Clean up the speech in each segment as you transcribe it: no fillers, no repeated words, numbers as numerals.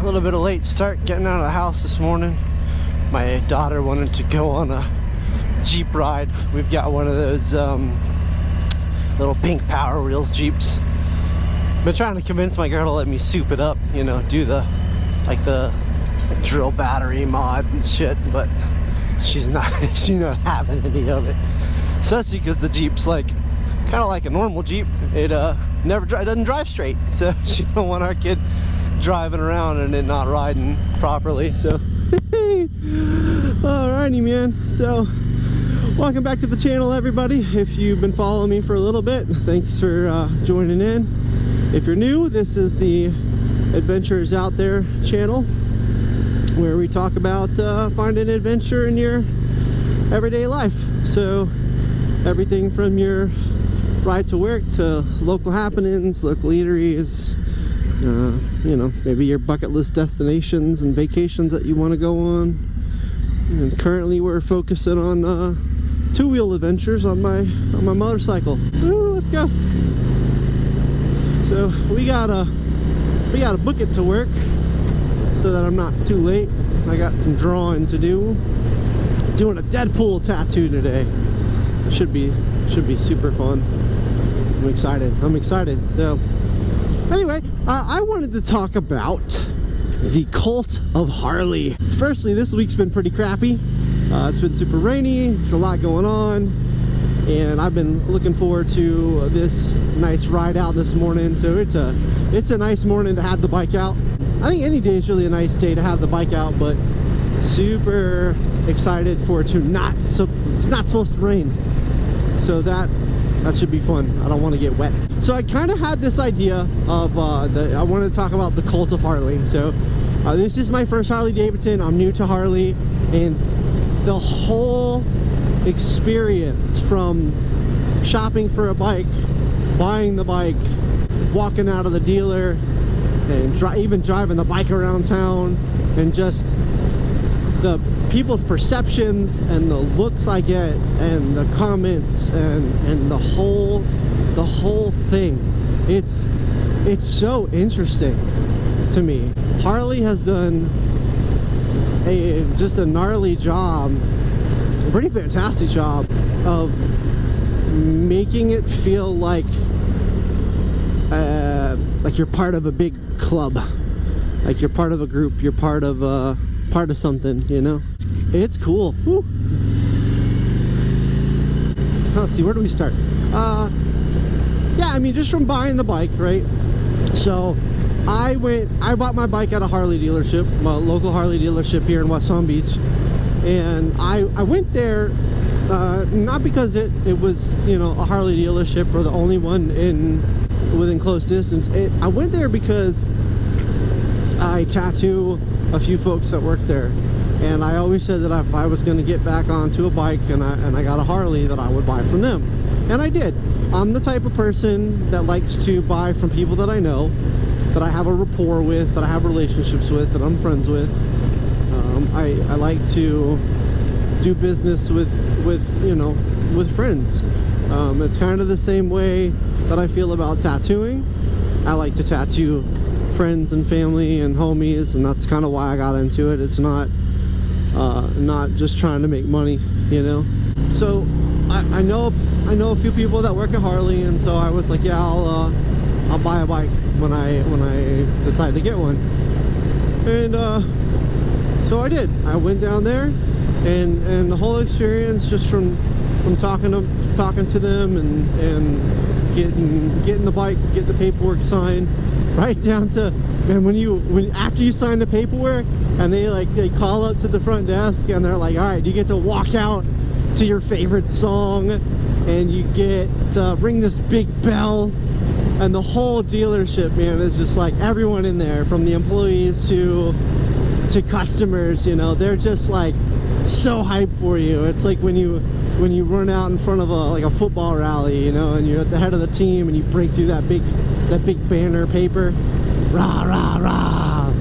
little bit of late start getting out of the house this morning. My daughter wanted to go on a Jeep ride. We've got one of those little pink Power Wheels Jeeps. Been trying to convince my girl to let me soup it up, you know, do the drill battery mod and shit, but she's not having any of it. Especially because the Jeep's like kind of like a normal Jeep. It doesn't drive straight, so she don't want our kid driving around and it not riding properly. So alrighty, man. So welcome back to the channel, everybody. If you've been following me for a little bit, thanks for joining in. If you're new, this is the Adventures Out There channel, where we talk about finding adventure in your everyday life. So everything from your ride to work to local happenings, local eateries, you know, maybe your bucket list destinations and vacations that you want to go on. And currently we're focusing on two-wheel adventures on my motorcycle. Ooh, let's go. So we gotta book it to work so that I'm not too late. I got some drawing to do. Doing a Deadpool tattoo today. Should be super fun. I'm excited. So anyway, I wanted to talk about the cult of Harley. Firstly, this week's been pretty crappy. It's been super rainy. There's a lot going on, and I've been looking forward to this nice ride out this morning. So it's a nice morning to have the bike out. I think any day is really a nice day to have the bike out, but super excited for it to it's not supposed to rain, so that should be fun. I don't want to get wet. So I kind of had this idea of I wanted to talk about the cult of Harley. So this is my first Harley Davidson. I'm new to Harley, and the whole experience from shopping for a bike, buying the bike, walking out of the dealer, and even driving the bike around town, and just the people's perceptions and the looks I get and the comments and the whole thing. It's so interesting to me. Harley has done just a gnarly job, a pretty fantastic job of making it feel like you're part of a big club, like you're part of a group, you're part of something, you know. It's cool. Woo. Let's see, where do we start? Yeah, I mean, just from buying the bike, right? So I bought my bike at a Harley dealership, my local Harley dealership here in West Palm Beach, and I went there not because it was, you know, a Harley dealership or the only one within close distance. I went there because I tattoo a few folks that work there, and I always said that if I was going to get back onto a bike and I got a Harley, that I would buy from them, and I did. I'm the type of person that likes to buy from people that I know, that I have a rapport with, that I have relationships with, that I'm friends with. I like to do business with you know, with friends. It's kind of the same way that I feel about tattooing. I like to tattoo friends and family and homies, and that's kind of why I got into it. It's not just trying to make money, you know. So I know a few people that work at Harley, and so I was like, yeah, I'll buy a bike when I decide to get one. And so I did. I went down there, and the whole experience, just from talking to them and getting the bike, get the paperwork signed, right down to, man, after you sign the paperwork and they call up to the front desk and they're like, all right, you get to walk out to your favorite song, and you get to ring this big bell, and the whole dealership, man, is just like, everyone in there, from the employees to customers, you know, they're just like so hyped for you. It's like when you run out in front of a football rally, you know, and you're at the head of the team and you break through that big banner paper, rah rah rah,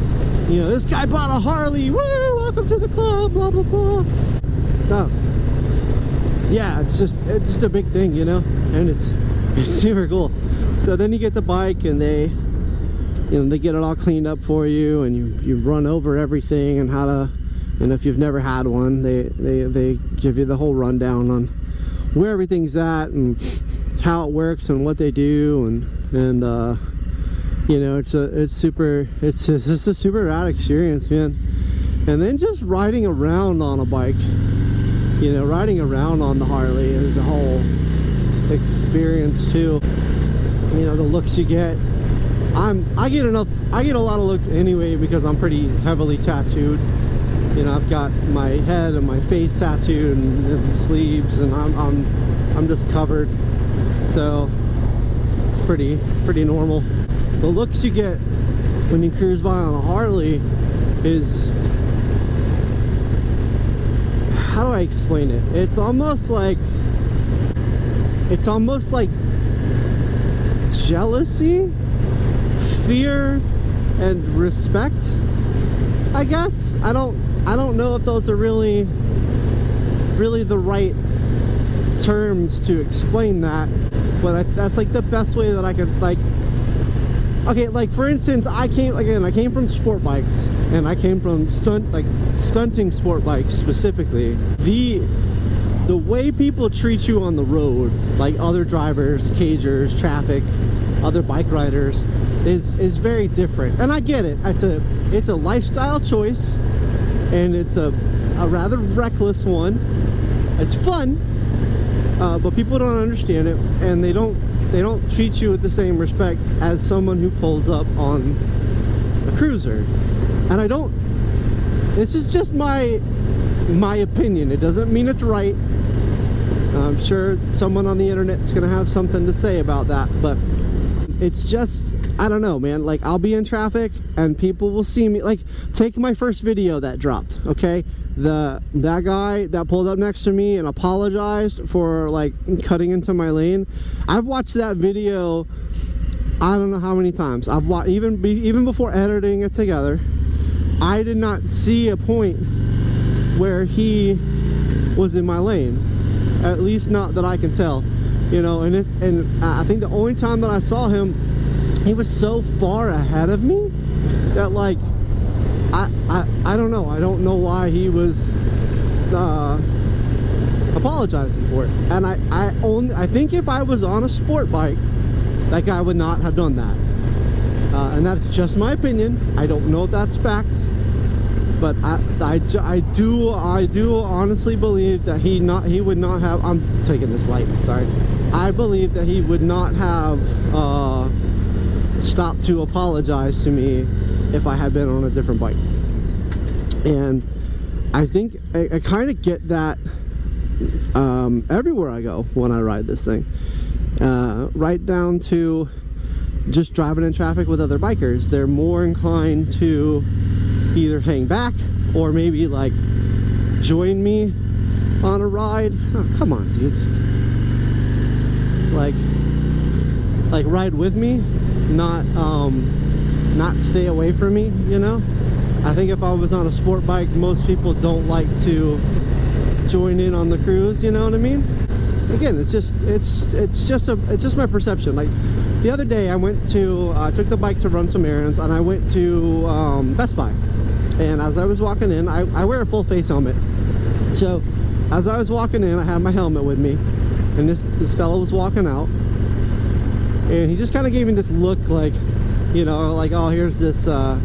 you know, this guy bought a Harley, woo, welcome to the club, blah blah blah. Oh, yeah, it's just a big thing, you know, and it's super cool. So then you get the bike, and they you know, they get it all cleaned up for you, and you run over everything and how to, and if you've never had one, they give you the whole rundown on where everything's at and how it works and what they do, and you know, it's just a super rad experience, man. And then just riding around on a bike, you know, riding around on the Harley is a whole experience too. You know, the looks you get. I get a lot of looks anyway because I'm pretty heavily tattooed. You know, I've got my head and my face tattooed and the sleeves, and I'm just covered. So it's pretty normal. The looks you get when you cruise by on a Harley is, how do I explain it? It's almost like jealousy, fear, and respect, I guess. I don't know if those are really the right terms to explain that, but that's like the best way that I could, like, okay, like for instance, I came from sport bikes, and I came from stunting sport bikes specifically. The way people treat you on the road, like other drivers, cagers, traffic, other bike riders, is very different. And I get it. It's a lifestyle choice, and it's a rather reckless one. It's fun, but people don't understand it, and they don't treat you with the same respect as someone who pulls up on a cruiser. And I don't, this is just my opinion. It doesn't mean it's right. I'm sure someone on the internet is gonna have something to say about that, but it's just, I don't know, man. Like, I'll be in traffic and people will see me. Like, take my first video that dropped, okay? That guy that pulled up next to me and apologized for like cutting into my lane. I've watched that video I don't know how many times. I've watched, even before editing it together, I did not see a point where he was in my lane, at least not that I can tell, you know. And I think the only time that I saw him, he was so far ahead of me that, like, I don't know. I don't know why he was apologizing for it. And I think if I was on a sport bike, that guy would not have done that. And that's just my opinion. I don't know if that's fact, but I do honestly believe that he would not have. I'm taking this light. Sorry. I believe that he would not have stopped to apologize to me if I had been on a different bike. And I think I kind of get that everywhere I go when I ride this thing, right down to just driving in traffic with other bikers. They're more inclined to either hang back or maybe like join me on a ride. Oh, come on, dude. Like ride with me, not stay away from me, you know. I think if I was on a sport bike, most people don't like to join in on the cruise, you know what I mean? Again, it's just my perception. Like the other day, I took the bike to run some errands, and I went to Best Buy. And as I was walking in, I wear a full face helmet. So as I was walking in, I had my helmet with me, and this fellow was walking out, and he just kind of gave me this look, like, you know, like, oh, here's this kind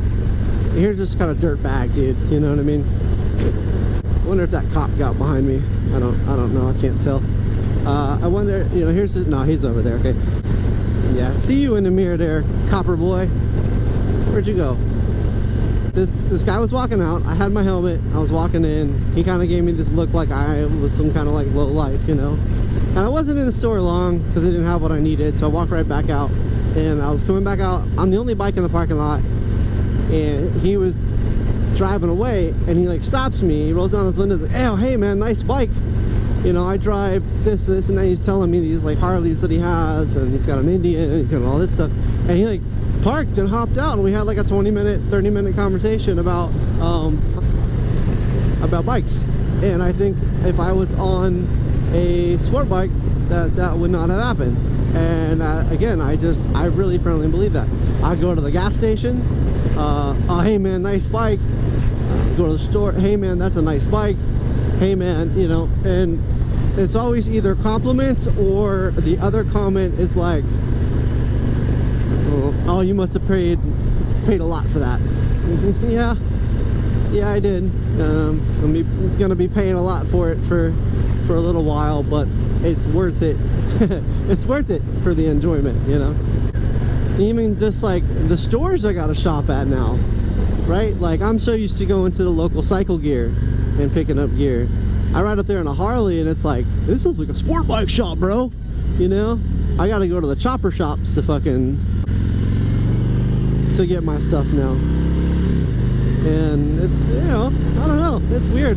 of dirt bag, dude. You know what I mean? I wonder if that cop got behind me. I don't know. I can't tell. I wonder, you know, here's this. No, he's over there. Okay. Yeah, see you in the mirror there, copper boy. Where'd you go? This guy was walking out. I had my helmet. I was walking in. He kind of gave me this look like I was some kind of like low life, you know. And I wasn't in the store long because I didn't have what I needed. So I walked right back out. And I was coming back out. I'm the only bike in the parking lot. And he was driving away, and he like stops me. He rolls down his window, like, oh, hey man, nice bike. You know, I drive this, and then he's telling me these like Harleys that he has, and he's got an Indian, and all this stuff. And he like parked and hopped out, and we had like a 20-minute, 30-minute conversation about bikes. And I think if I was on a sport bike, that would not have happened. And again, I really firmly believe that. I go to the gas station, oh hey man, nice bike. Go to the store, hey man, that's a nice bike. Hey man, you know, and it's always either compliments or the other comment is like, oh, you must have paid a lot for that. yeah, I did. I'm gonna be paying a lot for it for a little while, but it's worth it. It's worth it for the enjoyment, you know. Even just like the stores I gotta shop at now, right? Like, I'm so used to going to the local cycle gear and picking up gear. I ride up there in a Harley and it's like, this is like a sport bike shop, bro. You know, I gotta go to the chopper shops to get my stuff now. And it's, you know, I don't know, it's weird.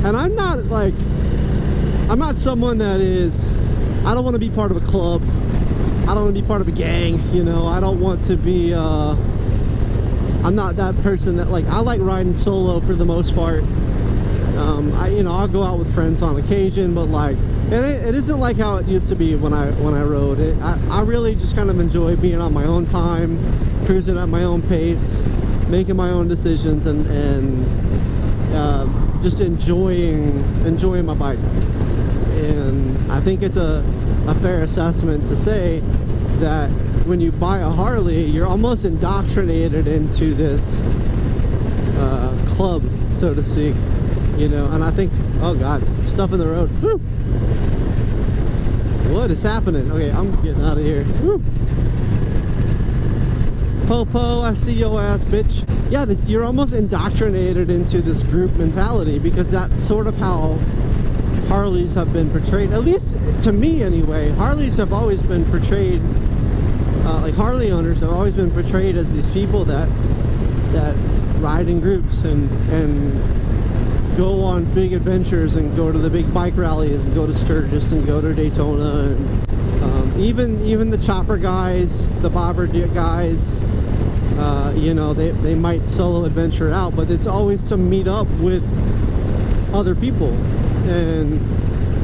And I'm not someone that is, I don't want to be part of a club. I don't want to be part of a gang, you know. I don't want to be, I'm not that person that, like, I like riding solo for the most part. You know, I'll go out with friends on occasion, but like, it isn't like how it used to be when I rode. I really just kind of enjoy being on my own time, cruising at my own pace, making my own decisions, and just enjoying my bike. And I think it's a fair assessment to say that when you buy a Harley, you're almost indoctrinated into this club, so to speak, you know. And I think, oh god, stuff in the road. Woo! What is happening? Okay, I'm getting out of here. Woo! Popo, I see your ass, bitch. Yeah, you're almost indoctrinated into this group mentality, because that's sort of how Harleys have been portrayed, at least to me anyway. Harleys have always been portrayed, like Harley owners have always been portrayed as these people that ride in groups and go on big adventures and go to the big bike rallies and go to Sturgis and go to Daytona, and even the chopper guys, the bobber guys, you know, they might solo adventure out, but it's always to meet up with other people. And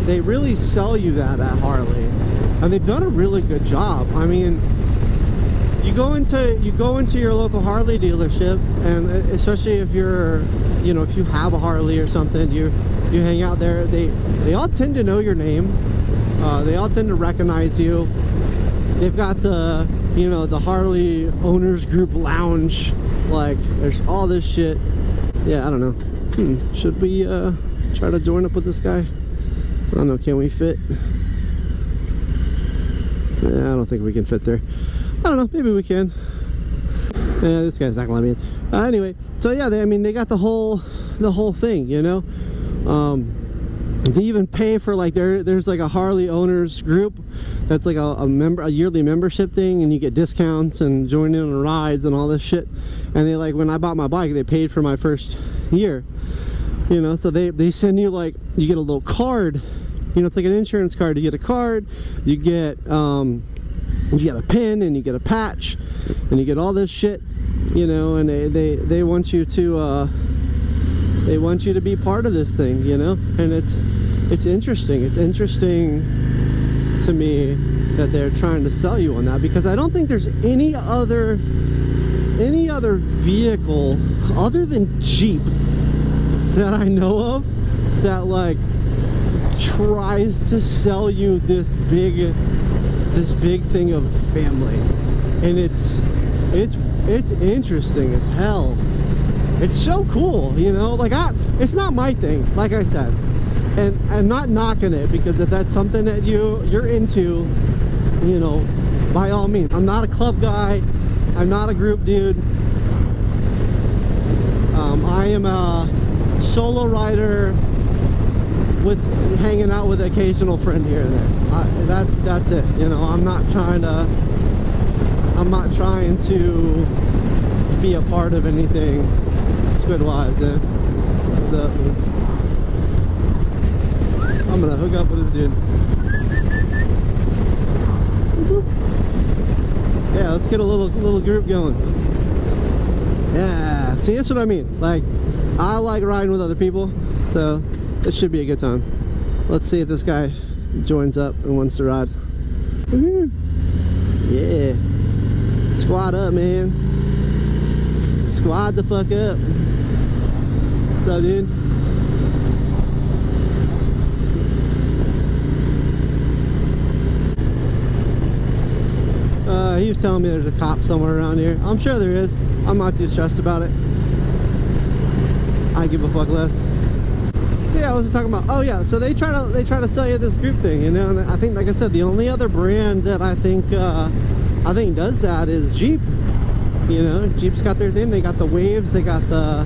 they really sell you that at Harley, and they've done a really good job. I mean, you go into your local Harley dealership, and especially if you're, you know, if you have a Harley or something, you hang out there, they all tend to know your name. They all tend to recognize you. They've got the, you know, the Harley Owners Group Lounge. Like, there's all this shit. Yeah, I don't know. Should we try to join up with this guy? I don't know, can we fit? Yeah, I don't think we can fit there. I don't know, maybe we can. Yeah, this guy's not gonna let me in. Anyway, so yeah, I mean, they got the whole thing, you know. They even pay for, like, there's like a Harley owners group that's like a yearly membership thing, and you get discounts and join in on rides and all this shit. And they, like, when I bought my bike, they paid for my first year, you know. So they send you, like, you get a little card, you know, it's like an insurance card. You get a card, you get a pin, and you get a patch, and you get all this shit, you know. And they want you to be part of this thing, you know. And it's interesting. It's interesting to me that they're trying to sell you on that, because I don't think there's any other vehicle other than Jeep that I know of that, like, tries to sell you this big thing of family. And it's interesting as hell. It's so cool, you know. Like, it's not my thing, like I said, and I'm not knocking it, because if that's something that you're into, you know, by all means. I'm not a club guy, I'm not a group dude. I am a solo rider with hanging out with an occasional friend here and there. That's it, you know. I'm not trying to be a part of anything squid-wise. Yeah. I'm gonna hook up with this dude. Yeah, let's get a little group going. Yeah, see, that's what I mean. Like, I like riding with other people, so this should be a good time. Let's see if this guy joins up and wants to ride. Yeah. Squad up, man. Squad the fuck up. What's up, dude? He was telling me there's a cop somewhere around here. I'm sure there is. I'm not too stressed about it. I give a fuck less. Yeah, I was talking about. Oh yeah, so they try to sell you this group thing, you know. And I think, like I said, the only other brand that I think does that is Jeep. You know, Jeep's got their thing. They got the Waves. They've got the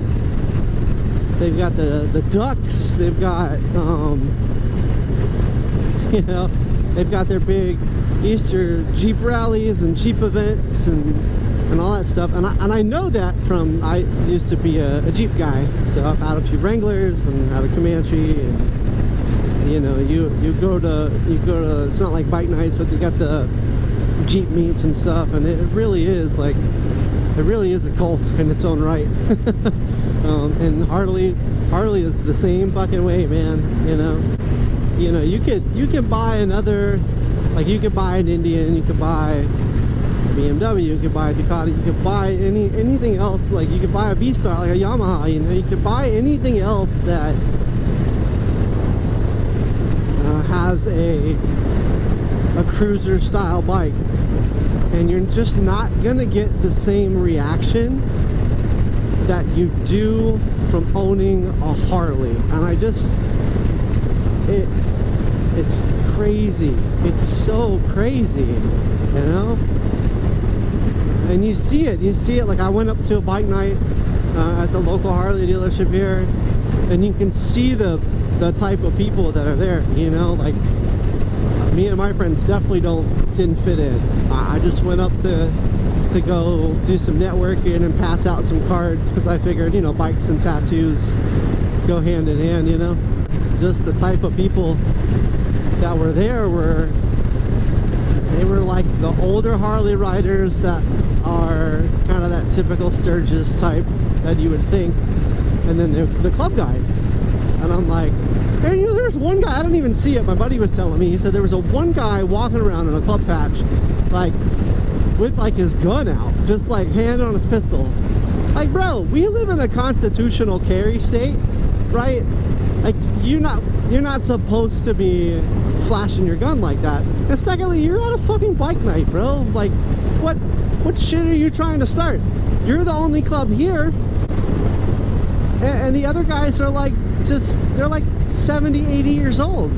Ducks. They've got you know, they've got their big Easter Jeep rallies and Jeep events and all that stuff. And I know that from, I used to be a Jeep guy, so I've had a few Wranglers and had a Comanche, and you know, you go to it's not like bike nights, but they got the Jeep meets and stuff, and it really is like, it really is a cult in its own right. And Harley is the same fucking way, man. You know, you could buy another, like, you could buy an Indian, you could buy a BMW, you could buy a Ducati, you could buy anything else, like you could buy a V-Star, like a Yamaha, you know, you could buy anything else that has a cruiser style bike, and you're just not gonna get the same reaction that you do from owning a Harley. And I just, it's crazy. It's so crazy, you know. And you see it. Like, I went up to a bike night at the local Harley dealership here, and you can see the type of people that are there. You know, like, me and my friends definitely didn't fit in. I just went up to go do some networking and pass out some cards, because I figured, you know, bikes and tattoos go hand in hand, you know. Just the type of people that were there were like the older Harley riders that are kind of that typical Sturgis type that you would think, and then the club guys. And I'm like, and you know, there's one guy, I didn't even see it, my buddy was telling me, he said there was one guy walking around in a club patch, like, with like his gun out, just like hand on his pistol. Like, bro, we live in a constitutional carry state, right? Like, you're not supposed to be flashing your gun like that. And secondly, you're at a fucking bike night, bro. Like, what shit are you trying to start? You're the only club here, and the other guys are like, they're like 70, 80 years old.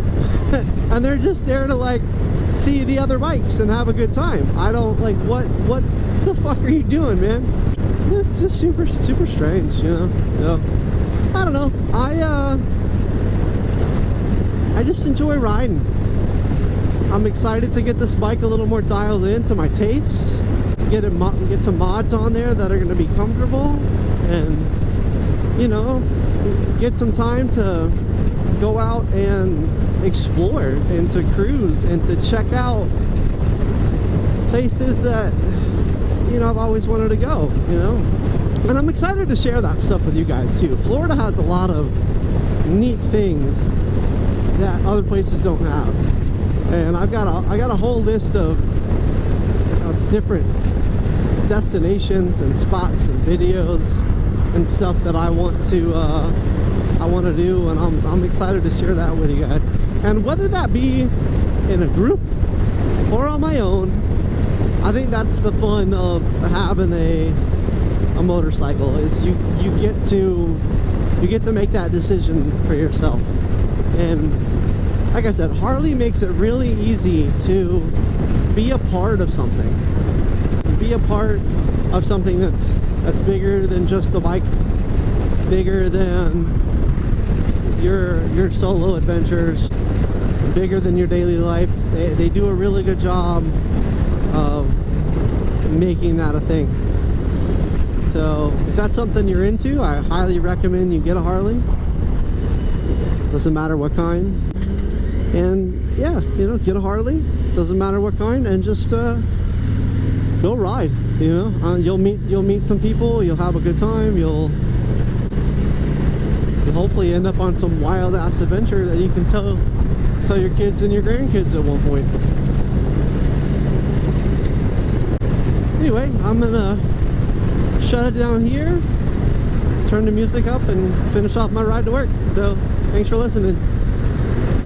And they're just there to like see the other bikes and have a good time. I don't, like, what the fuck are you doing, man? It's just super strange, you know. So I don't know. I just enjoy riding. I'm excited to get this bike a little more dialed in to my tastes. Get some mods on there that are going to be comfortable, and you know, get some time to go out and explore and to cruise and to check out places that, you know, I've always wanted to go, you know. And I'm excited to share that stuff with you guys too. Florida has a lot of neat things that other places don't have, and I got a whole list of different destinations and spots and videos and stuff that I want to do, and I'm excited to share that with you guys. And whether that be in a group or on my own, I think that's the fun of having a motorcycle, is you get to make that decision for yourself. And like I said, Harley makes it really easy to be a part of something. Be a part of something that's bigger than just the bike, bigger than your solo adventures, bigger than your daily life. They do a really good job of making that a thing. So if that's something you're into, I highly recommend you get a Harley. Doesn't matter what kind. And yeah, you know, get a Harley, doesn't matter what kind, and just go ride, you know. You'll meet some people, you'll have a good time, you'll hopefully end up on some wild ass adventure that you can tell tell your kids and your grandkids at one point. Anyway, I'm gonna shut it down here, turn the music up, and finish off my ride to work. So thanks for listening.